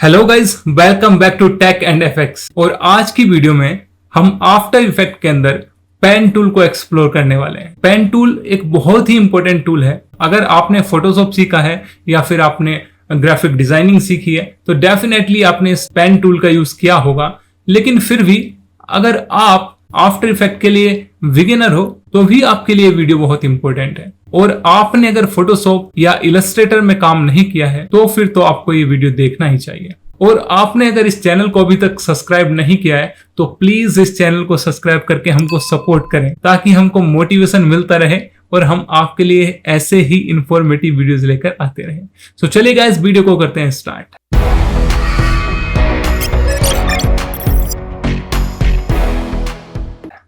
Hello guys, welcome back to tech and FX. और आज की वीडियो में हम आफ्टर इफेक्ट के अंदर पेन टूल को एक्सप्लोर करने वाले हैं। पेन टूल एक बहुत ही इंपॉर्टेंट टूल है। अगर आपने फोटोशॉप सीखा है या फिर आपने ग्राफिक डिजाइनिंग सीखी है तो डेफिनेटली आपने इस पेन टूल का यूज किया होगा। लेकिन फिर भी अगर आप आफ्टर इफेक्ट के लिए बिगिनर हो तो भी आपके लिए वीडियो बहुत इंपॉर्टेंट है। और आपने अगर फोटोशॉप या इलस्ट्रेटर में काम नहीं किया है तो फिर तो आपको ये वीडियो देखना ही चाहिए। और आपने अगर इस चैनल को अभी तक सब्सक्राइब नहीं किया है तो प्लीज इस चैनल को सब्सक्राइब करके हमको सपोर्ट करें ताकि हमको मोटिवेशन मिलता रहे और हम आपके लिए ऐसे ही इंफॉर्मेटिव वीडियोस लेकर आते रहें। सो चलिए गाइस, वीडियो को करते हैं स्टार्ट।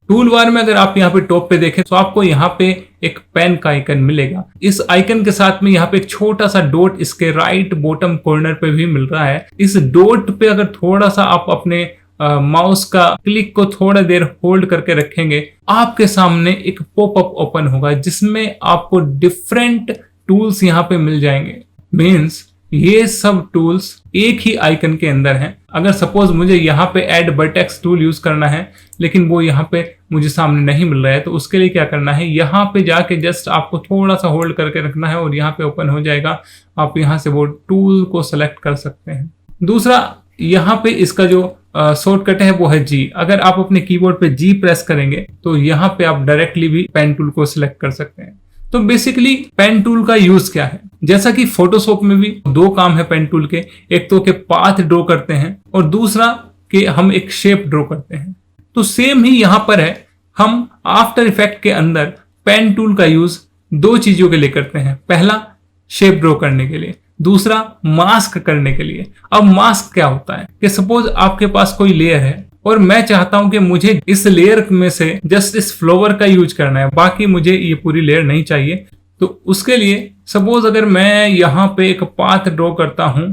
टूल बार में अगर आप यहाँ पे टॉप पे देखें तो आपको यहाँ पे एक पेन का आइकन मिलेगा। इस आइकन के साथ में यहाँ पे एक छोटा सा डॉट इसके राइट बॉटम कॉर्नर पे भी मिल रहा है। इस डॉट पे अगर थोड़ा सा आप अपने माउस का क्लिक को थोड़ा देर होल्ड करके रखेंगे, आपके सामने एक पॉपअप ओपन होगा जिसमें आपको डिफरेंट टूल्स यहाँ पे मिल जाएंगे। मीन्स ये सब टूल्स एक ही आइकन के अंदर हैं। अगर सपोज मुझे यहाँ पे ऐड वर्टेक्स टूल यूज करना है लेकिन वो यहाँ पे मुझे सामने नहीं मिल रहा है तो उसके लिए क्या करना है, यहाँ पे जाके जस्ट आपको थोड़ा सा होल्ड करके रखना है और यहाँ पे ओपन हो जाएगा। आप यहाँ से वो टूल को सेलेक्ट कर सकते हैं। दूसरा, यहाँ पे इसका जो शॉर्टकट है वो है जी। अगर आप अपने कीबोर्ड पे जी प्रेस करेंगे तो यहाँ पे आप डायरेक्टली भी पेन टूल को सिलेक्ट कर सकते हैं। तो बेसिकली पेन टूल का यूज क्या है, जैसा कि फोटोशॉप में भी दो काम है पेन टूल के। एक तो के पाथ ड्रॉ करते हैं और दूसरा कि हम एक शेप ड्रॉ करते हैं। तो सेम ही यहां पर है, हम आफ्टर इफेक्ट के अंदर पेन टूल का यूज दो चीजों के लिए करते हैं। पहला शेप ड्रॉ करने के लिए, दूसरा मास्क करने के लिए। अब मास्क क्या होता है कि सपोज आपके पास कोई लेयर है और मैं चाहता हूं कि मुझे इस लेयर में से जस्ट इस फ्लावर का यूज करना है, बाकी मुझे ये पूरी लेयर नहीं चाहिए। तो उसके लिए सपोज अगर मैं यहां पे एक पाथ ड्रॉ करता हूं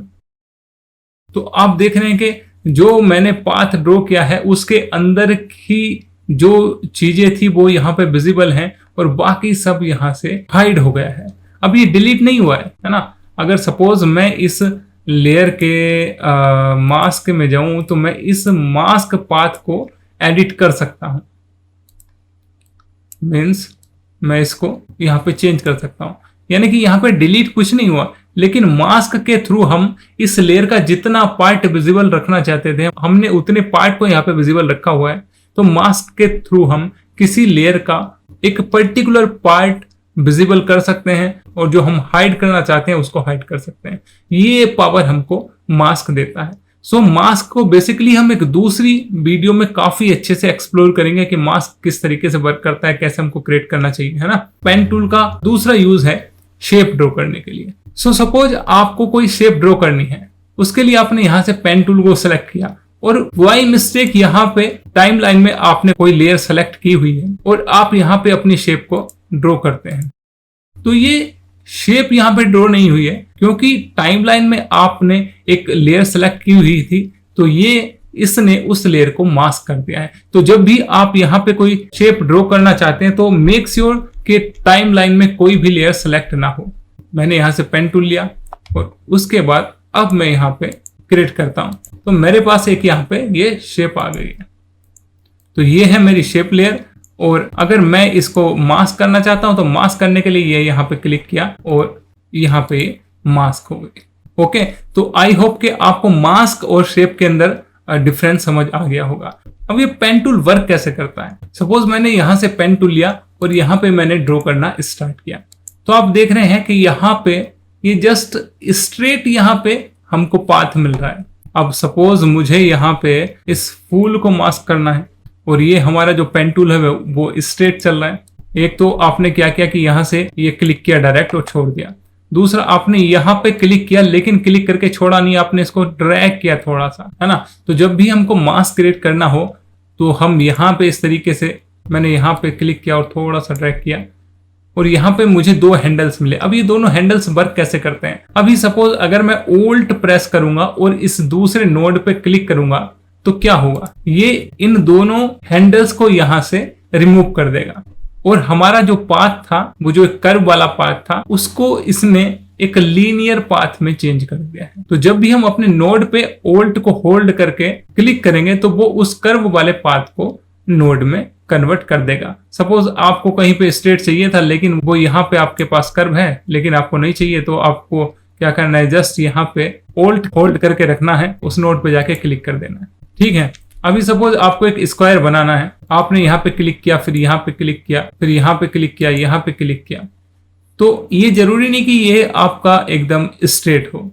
तो आप देख रहे हैं कि जो मैंने पाथ ड्रॉ किया है उसके अंदर की जो चीजें थी वो यहाँ पे विजिबल हैं और बाकी सब यहां से हाइड हो गया है। अब ये डिलीट नहीं हुआ है ना। अगर सपोज मैं इस लेयर के मास्क में जाऊं तो मैं इस मास्क पाथ को एडिट कर सकता हूं। मीन्स मैं इसको यहां पे चेंज कर सकता हूं, यानी कि यहां पे डिलीट कुछ नहीं हुआ। लेकिन मास्क के थ्रू हम इस लेयर का जितना पार्ट विजिबल रखना चाहते थे हमने उतने पार्ट को यहां पे विजिबल रखा हुआ है। तो मास्क के थ्रू हम किसी लेयर का एक पर्टिकुलर पार्ट विजिबल कर सकते हैं और जो हम हाइड करना चाहते हैं उसको हाइड कर सकते हैं। ये पावर हमको मास्क देता है। सो मास्क को बेसिकली हम एक दूसरी वीडियो में काफी अच्छे से एक्सप्लोर करेंगे कि मास्क किस तरीके से वर्क करता है, कैसे हमको क्रिएट करना चाहिए, है ना। पेन टूल का दूसरा यूज है शेप ड्रॉ करने के लिए। सो सपोज आपको कोई शेप ड्रॉ करनी है, उसके लिए आपने यहां से पेन टूल को सिलेक्ट किया और बाय मिस्टेक यहाँ पे टाइमलाइन में आपने कोई लेयर सेलेक्ट की हुई है और आप यहाँ पे अपनी शेप को ड्रॉ करते हैं। तो ये शेप यहाँ पे ड्रॉ नहीं हुई है क्योंकि टाइमलाइन में आपने एक लेयर सेलेक्ट की हुई थी, तो ये इसने उस लेयर को मास्क कर दिया है। तो जब भी आप यहाँ पे कोई शेप ड्रॉ करना चाहते हैं तो मेक श्योर कि टाइमलाइन में कोई भी लेयर सेलेक्ट ना हो। मैंने यहाँ से पेन टूल लिया और उसके बाद अब मैं यहाँ पे क्रिएट करता हूँ तो मेरे पास एक यहाँ पे ये शेप आ गई है। तो ये है मेरी शेप लेयर और अगर मैं इसको मास्क करना चाहता हूं तो मास्क करने के लिए ये यहाँ पे क्लिक किया और यहाँ पे मास्क हो गई। ओके, तो आई होप कि आपको मास्क और शेप के अंदर डिफरेंस समझ आ गया होगा। अब ये पेन टूल वर्क कैसे करता है। सपोज मैंने यहाँ से पेन टूल लिया और यहाँ पे मैंने ड्रॉ करना स्टार्ट किया तो आप देख रहे हैं कि यहाँ पे ये जस्ट स्ट्रेट यहाँ पे हमको पाथ मिल रहा है। अब सपोज मुझे यहाँ पे इस फूल को मास्क करना है और ये हमारा जो पेन टूल है वो स्ट्रेट चल रहा है। एक तो आपने क्या किया कि यहाँ से ये क्लिक किया डायरेक्ट और छोड़ दिया। दूसरा, आपने यहाँ पे क्लिक किया लेकिन क्लिक करके छोड़ा नहीं, आपने इसको ड्रैग किया थोड़ा सा, है ना। तो जब भी हमको मास्क क्रिएट करना हो तो हम यहाँ पे इस तरीके से, मैंने यहाँ पे क्लिक किया और थोड़ा सा ड्रैग किया और यहाँ पे मुझे दो हैंडल्स मिले। अब ये दोनों हैंडल्स वर्क कैसे करते हैं। अभी सपोज अगर मैं ओल्ट प्रेस करूंगा और इस दूसरे नोड पे क्लिक करूंगा तो क्या होगा, ये इन दोनों हैंडल्स को यहां से रिमूव कर देगा और हमारा जो पाथ था, वो जो कर्व वाला पाथ था, उसको इसने एक लीनियर पाथ में चेंज कर दिया है। तो जब भी हम अपने नोड पे ऑल्ट को होल्ड करके क्लिक करेंगे तो वो उस कर्व वाले पाथ को नोड में कन्वर्ट कर देगा। सपोज आपको कहीं पे स्ट्रेट चाहिए था लेकिन वो यहाँ पे आपके पास कर्व है लेकिन आपको नहीं चाहिए, तो आपको क्या करना है, जस्ट यहाँ पे ऑल्ट होल्ड करके रखना है, उस नोड पे जाके क्लिक कर देना है। ठीक है, अभी सपोज आपको एक स्क्वायर बनाना है, आपने यहाँ पे क्लिक किया, फिर यहाँ पे क्लिक किया, फिर यहाँ पे क्लिक किया, यहाँ पे क्लिक किया, तो ये जरूरी नहीं कि ये आपका एकदम स्ट्रेट हो।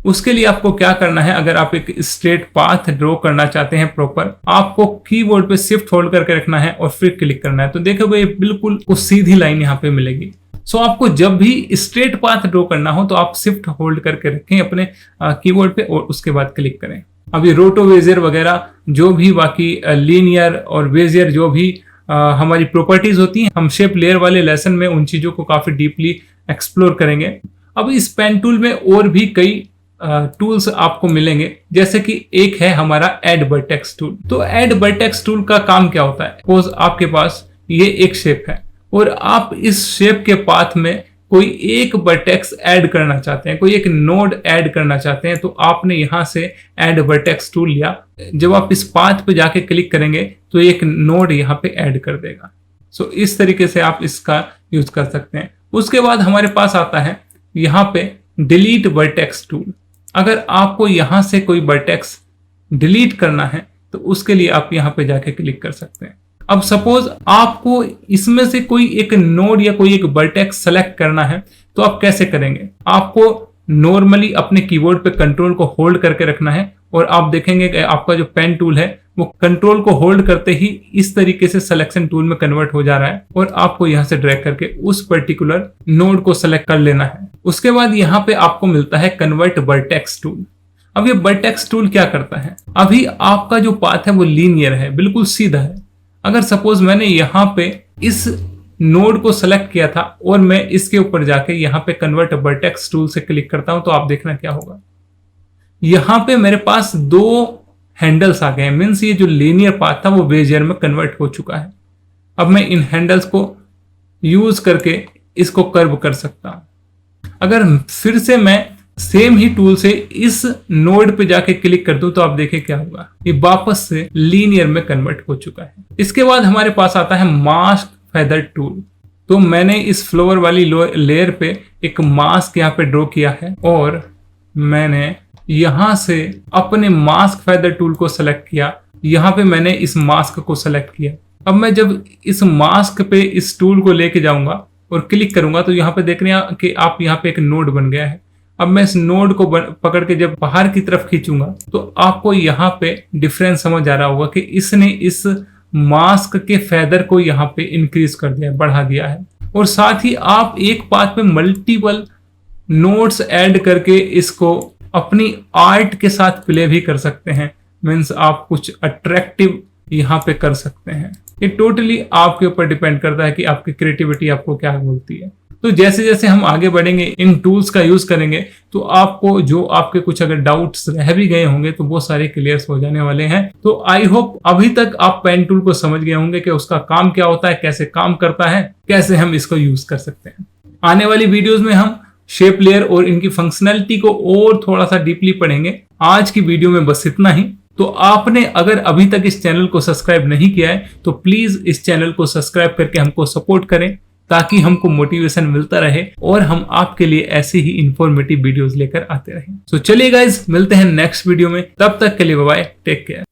उसके लिए आपको क्या करना है, अगर आप एक स्ट्रेट पाथ ड्रॉ करना चाहते हैं प्रॉपर, आपको कीबोर्ड पे शिफ्ट होल्ड करके रखना है और फिर क्लिक करना है। तो देखोगे ये बिल्कुल कुछ सीधी लाइन यहाँ पे मिलेगी। सो आपको जब भी स्ट्रेट पाथ ड्रॉ करना हो तो आप शिफ्ट होल्ड करके रखें अपने कीबोर्ड पे और उसके बाद क्लिक करें। अभी रोटो बेजियर वगैरह जो भी बाकी लीनियर और बेजियर जो भी हमारी प्रॉपर्टीज होती हैं, हम शेप लेयर वाले लेसन में उन चीजों को काफी डीपली एक्सप्लोर करेंगे। अब इस पेन टूल में और भी कई टूल्स आपको मिलेंगे, जैसे कि एक है हमारा एड वर्टेक्स टूल। तो एड वर्टेक्स टूल का काम क्या होता है, सपोज आपके पास ये एक शेप है और आप इस शेप के पाथ में कोई एक वर्टेक्स ऐड करना चाहते हैं, कोई एक नोड ऐड करना चाहते हैं, तो आपने यहां से ऐड वर्टेक्स टूल लिया। जब आप इस पाथ पे जाके क्लिक करेंगे तो एक नोड यहाँ पे ऐड कर देगा। सो इस तरीके से आप इसका यूज कर सकते हैं। उसके बाद हमारे पास आता है यहाँ पे डिलीट वर्टेक्स टूल। अगर आपको यहां से कोई वर्टेक्स डिलीट करना है तो उसके लिए आप यहाँ पे जाके क्लिक कर सकते हैं। अब सपोज आपको इसमें से कोई एक नोड या कोई एक वर्टेक्स सेलेक्ट करना है, तो आप कैसे करेंगे, आपको नॉर्मली अपने कीबोर्ड पे कंट्रोल को होल्ड करके रखना है और आप देखेंगे कि आपका जो पेन टूल है वो कंट्रोल को होल्ड करते ही इस तरीके से सिलेक्शन टूल में कन्वर्ट हो जा रहा है और आपको यहां से ड्रैग करके उस पर्टिकुलर नोड को सेलेक्ट कर लेना है। उसके बाद यहाँ पे आपको मिलता है कन्वर्ट वर्टेक्स टूल। अब ये वर्टेक्स टूल क्या करता है, अभी आपका जो पाथ है वो लीनियर है, बिल्कुल सीधा है। अगर सपोज मैंने यहाँ पे इस नोड को सेलेक्ट किया था और मैं इसके ऊपर जाके यहाँ पे कन्वर्ट वर्टेक्स टूल से क्लिक करता हूं, तो आप देखना क्या होगा, यहाँ पे मेरे पास दो हैंडल्स आ गए हैं। मीन्स ये जो लीनियर पाथ था वो बेजियर में कन्वर्ट हो चुका है। अब मैं इन हैंडल्स को यूज करके इसको कर्व कर सकता हूं। अगर फिर से मैं सेम ही टूल से इस नोड पे जाके क्लिक कर दूं तो आप देखें क्या होगा, ये वापस से लीनियर में कन्वर्ट हो चुका है। इसके बाद हमारे पास आता है मास्क फेदर टूल। तो मैंने इस फ्लावर वाली लेयर पे एक मास्क यहाँ पे ड्रॉ किया है और मैंने यहां से अपने मास्क फेदर टूल को सेलेक्ट किया। यहाँ पे मैंने इस मास्क को सेलेक्ट किया। अब मैं जब इस मास्क पे इस टूल को लेके जाऊंगा और क्लिक करूंगा तो यहाँ पे देख रहे हैं कि आप यहाँ पे एक नोड बन गया है। अब मैं इस नोड को पकड़ के जब बाहर की तरफ खींचूंगा तो आपको यहाँ पे डिफरेंस समझ आ रहा होगा कि इसने इस मास्क के फेदर को यहाँ पे इंक्रीज कर दिया, बढ़ा दिया है। और साथ ही आप एक पाथ पे मल्टीपल नोड्स ऐड करके इसको अपनी आर्ट के साथ प्ले भी कर सकते हैं। मीन्स आप कुछ अट्रैक्टिव यहाँ पे कर सकते हैं। ये टोटली आपके ऊपर डिपेंड करता है कि आपकी क्रिएटिविटी आपको क्या बोलती है। तो जैसे जैसे हम आगे बढ़ेंगे, इन टूल्स का यूज करेंगे, तो आपको जो आपके कुछ अगर डाउट्स रह भी गए होंगे तो वो सारे क्लियर हो जाने वाले हैं। तो आई होप अभी तक आप पेन टूल को समझ गए होंगे कि उसका काम क्या होता है, कैसे काम करता है, कैसे हम इसको यूज कर सकते हैं। आने वाली वीडियोज में हम शेप लेयर और इनकी फंक्शनैलिटी को और थोड़ा सा डीपली पढ़ेंगे। आज की वीडियो में बस इतना ही। तो आपने अगर अभी तक इस चैनल को सब्सक्राइब नहीं किया है तो प्लीज इस चैनल को सब्सक्राइब करके हमको सपोर्ट करें, ताकि हमको मोटिवेशन मिलता रहे और हम आपके लिए ऐसे ही इंफॉर्मेटिव वीडियोस लेकर आते रहें। तो चलिए गाइज, मिलते हैं नेक्स्ट वीडियो में। तब तक के लिए बाय बाय, टेक केयर।